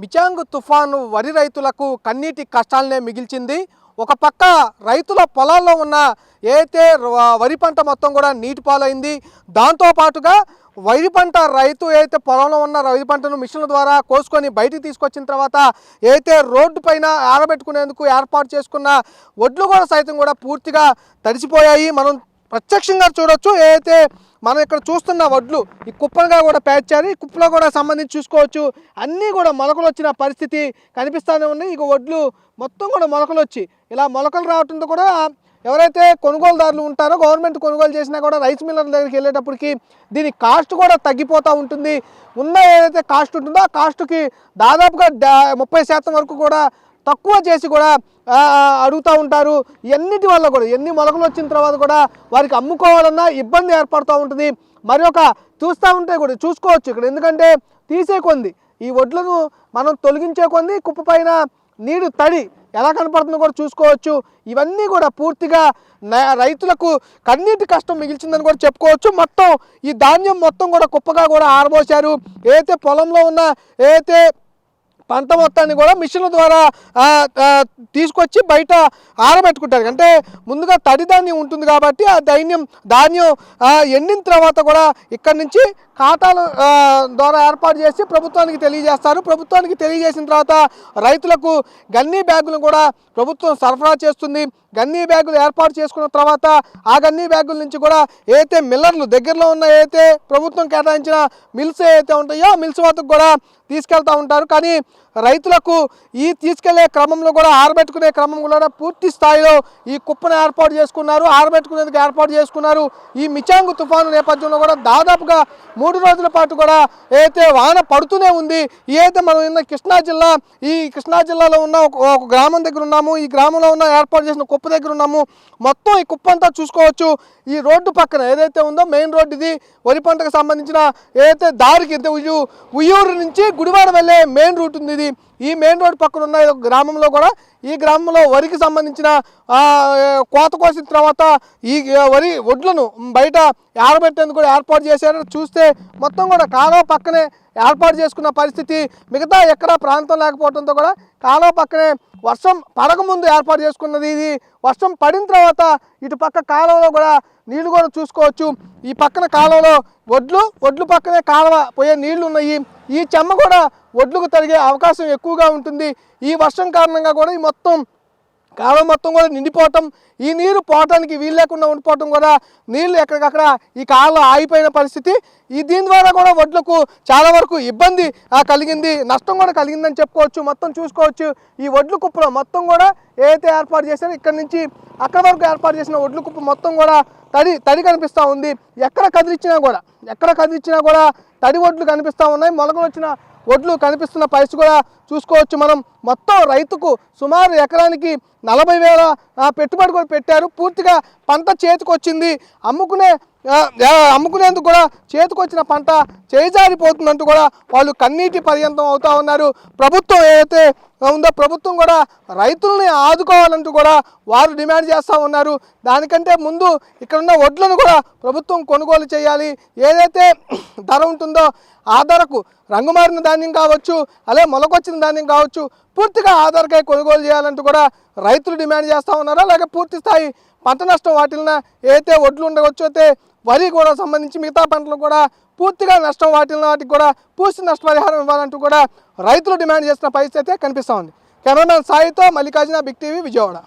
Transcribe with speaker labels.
Speaker 1: మిచాంగ్ తుఫాను వరి రైతులకు కన్నీటి కష్టాలనే మిగిల్చింది. ఒక పక్క రైతుల పొలాల్లో ఉన్న ఏదైతే వరి పంట మొత్తం కూడా నీటి పాలైంది. దాంతో పాటుగా వరి పంట రైతు ఏదైతే పొలంలో ఉన్న వరి పంటను మిషన్ల ద్వారా కోసుకొని బయటికి తీసుకొచ్చిన తర్వాత ఏదైతే రోడ్డు పైన ఆరబెట్టుకునేందుకు ఏర్పాటు చేసుకున్న వడ్లు కూడా సైతం కూడా పూర్తిగా తడిసిపోయాయి. మనం ప్రత్యక్షంగా చూడొచ్చు. ఏదైతే మనం ఇక్కడ చూస్తున్న వడ్లు ఈ కుప్పలుగా కూడా పేర్చారు. ఈ కుప్పలో కూడా సంబంధించి చూసుకోవచ్చు. అన్నీ కూడా మొలకలు వచ్చిన పరిస్థితి కనిపిస్తూనే ఉన్నాయి. ఇక వడ్లు మొత్తం కూడా మొలకలు వచ్చి ఇలా మొలకలు రావడంతో కూడా ఎవరైతే కొనుగోలుదారులు ఉంటారో గవర్నమెంట్ కొనుగోలు చేసినా కూడా రైస్ మిల్లర్ల దగ్గరికి వెళ్ళేటప్పటికి దీని కాస్ట్ కూడా తగ్గిపోతూ ఉంటుంది. ఉన్న ఏదైతే కాస్ట్ ఉంటుందో ఆ కాస్ట్కి దాదాపుగా 30% వరకు కూడా తక్కువ చేసి కూడా అడుగుతూ ఉంటారు. ఇవన్నిటి వల్ల కూడా ఎన్ని మొలకలు వచ్చిన తర్వాత కూడా వారికి అమ్ముకోవాలన్నా ఇబ్బంది ఏర్పడుతూ ఉంటుంది. మరి ఒక చూస్తూ ఉంటే కూడా చూసుకోవచ్చు ఇక్కడ, ఎందుకంటే తీసే కొంది ఈ వడ్లను మనం తొలగించే కొంది కుప్ప పైన నీరు తడి ఎలా కనపడుతుందో కూడా చూసుకోవచ్చు. ఇవన్నీ కూడా పూర్తిగా రైతులకు కన్నీటి కష్టం మిగిల్చిందని కూడా చెప్పుకోవచ్చు. మొత్తం ఈ ధాన్యం మొత్తం కూడా కుప్పగా కూడా ఆరబోశారు. ఏదైతే పొలంలో ఉన్న ఏదైతే పంట మొత్తాన్ని కూడా మిషన్ల ద్వారా తీసుకొచ్చి బయట ఆరబెట్టుకుంటారు. అంటే ముందుగా తడి ధాన్యం ఉంటుంది కాబట్టి ఆ ధాన్యం ఎండిన తర్వాత కూడా ఇక్కడి నుంచి ఖాతాల ద్వారా ఏర్పాటు చేసి ప్రభుత్వానికి తెలియజేస్తారు. ప్రభుత్వానికి తెలియజేసిన తర్వాత రైతులకు గన్నీ బ్యాగులను కూడా ప్రభుత్వం సరఫరా చేస్తుంది. గన్నీ బ్యాగులు ఏర్పాటు చేసుకున్న తర్వాత ఆ గన్నీ బ్యాగుల నుంచి కూడా ఏదైతే మిల్లర్లు దగ్గరలో ఉన్న ఏదైతే ప్రభుత్వం కేటాయించిన మిల్స్ ఏదైతే ఉంటాయో ఆ మిల్స్ వద్దకు కూడా తీసుకెళ్తూ ఉంటారు. కానీ రైతులకు ఈ తీసుకెళ్లే క్రమంలో కూడా ఆరబెట్టుకునే క్రమంలో కూడా పూర్తి స్థాయిలో ఈ కుప్పను ఏర్పాటు చేసుకున్నారు. ఆరబెట్టుకునేందుకు ఏర్పాటు చేసుకున్నారు. ఈ మిచాంగ్ తుఫాను నేపథ్యంలో కూడా దాదాపుగా 3 రోజుల పాటు కూడా ఏదైతే వాన పడుతూనే ఉంది. ఏదైతే మనం ఉన్న కృష్ణా జిల్లాలో ఉన్న ఒక గ్రామం దగ్గర ఉన్నాము. ఈ గ్రామంలో ఉన్న ఏర్పాటు చేసిన కుప్ప దగ్గర ఉన్నాము. మొత్తం ఈ కుప్ప అంతా చూసుకోవచ్చు. ఈ రోడ్డు పక్కన ఏదైతే ఉందో మెయిన్ రోడ్డు, ఇది వరి పంటకు సంబంధించిన ఏదైతే దారికి ఉయ్యూరు నుంచి గుడివాడ వెళ్ళే మెయిన్ రూట్ ఉంది. ఈ మెయిన్ రోడ్ పక్కన ఉన్న గ్రామంలో కూడా ఈ గ్రామంలో వరికి సంబంధించిన కోత కోసిన తర్వాత ఈ వడ్లను బయట ఆరబెట్టేందుకు కూడా ఏర్పాటు చేశారు. చూస్తే మొత్తం కూడా కాలువ పక్కనే ఏర్పాటు చేసుకున్న పరిస్థితి. మిగతా ఎక్కడా ప్రాంతం లేకపోవడంతో కూడా కాలువ పక్కనే వర్షం పడకముందు ఏర్పాటు చేసుకున్నది. ఇది వర్షం పడిన తర్వాత ఇటు పక్క కాలువలో కూడా నీళ్లు కూడా చూసుకోవచ్చు. ఈ పక్కన కాలువలో వడ్లు పక్కనే కాలువ పోయే నీళ్లు ఉన్నాయి. ఈ చెమ్మ కూడా వడ్లకు తరిగే అవకాశం ఎక్కువగా ఉంటుంది. ఈ వర్షం కారణంగా కూడా ఈ మొత్తం కాలువ మొత్తం కూడా నిండిపోవటం, ఈ నీరు పోవటానికి వీలు లేకుండా ఉండిపోవటం కూడా నీళ్లు ఎక్కడికక్కడ ఈ కాలువ ఆగిపోయిన పరిస్థితి. దీని ద్వారా కూడా వడ్లకు చాలా వరకు ఇబ్బంది కలిగింది, నష్టం కూడా కలిగిందని చెప్పుకోవచ్చు. మొత్తం చూసుకోవచ్చు. ఈ వడ్లు కుప్పలో మొత్తం కూడా ఏదైతే ఏర్పాటు చేశారో ఇక్కడి నుంచి అక్కడ వరకు ఏర్పాటు చేసిన వడ్లు కుప్ప మొత్తం కూడా తడి కనిపిస్తూ ఉంది. ఎక్కడ కదిలిచ్చినా కూడా తడి వడ్లు కనిపిస్తూ ఉన్నాయి. మొలకలు వచ్చిన వడ్లు కనిపిస్తున్న పరిస్థితి కూడా చూసుకోవచ్చు. మనం మొత్తం రైతుకు సుమారు ఎకరానికి 40,000 పెట్టుబడి కూడా పెట్టారు. పూర్తిగా పంట చేతికి వచ్చింది. అమ్ముకునేందుకు కూడా చేతికొచ్చిన పంట చేజారిపోతుందంటూ కూడా వాళ్ళు కన్నీటి పర్యంతం అవుతూ ఉన్నారు. ప్రభుత్వం ఏదైతే ఉందో ప్రభుత్వం కూడా రైతుల్ని ఆదుకోవాలంటూ కూడా వారు డిమాండ్ చేస్తూ ఉన్నారు. దానికంటే ముందు ఇక్కడ ఉన్న వడ్లను కూడా ప్రభుత్వం కొనుగోలు చేయాలి. ఏదైతే ధర ఉంటుందో ఆ ధరకు రంగుమారిన ధాన్యం కావచ్చు, అలాగే మొలకొచ్చిన ధాన్యం కావచ్చు, పూర్తిగా ఆ ధరకే కొనుగోలు చేయాలంటూ కూడా రైతులు డిమాండ్ చేస్తూ ఉన్నారు. అలాగే పూర్తి స్థాయి పంట నష్టం వాటిల్న ఏదైతే వడ్లు ఉండవచ్చు, అయితే వరి కూడా సంబంధించి మిగతా పంటలు కూడా పూర్తిగా నష్టం వాటికి కూడా పూర్తి నష్టపరిహారం ఇవ్వాలంటూ కూడా రైతులు డిమాండ్ చేస్తున్న పరిస్థితి అయితే కనిపిస్తూ ఉంది. కెమెరామెన్ సాయితో మల్లికార్జున, బిగ్ టీవీ, విజయవాడ.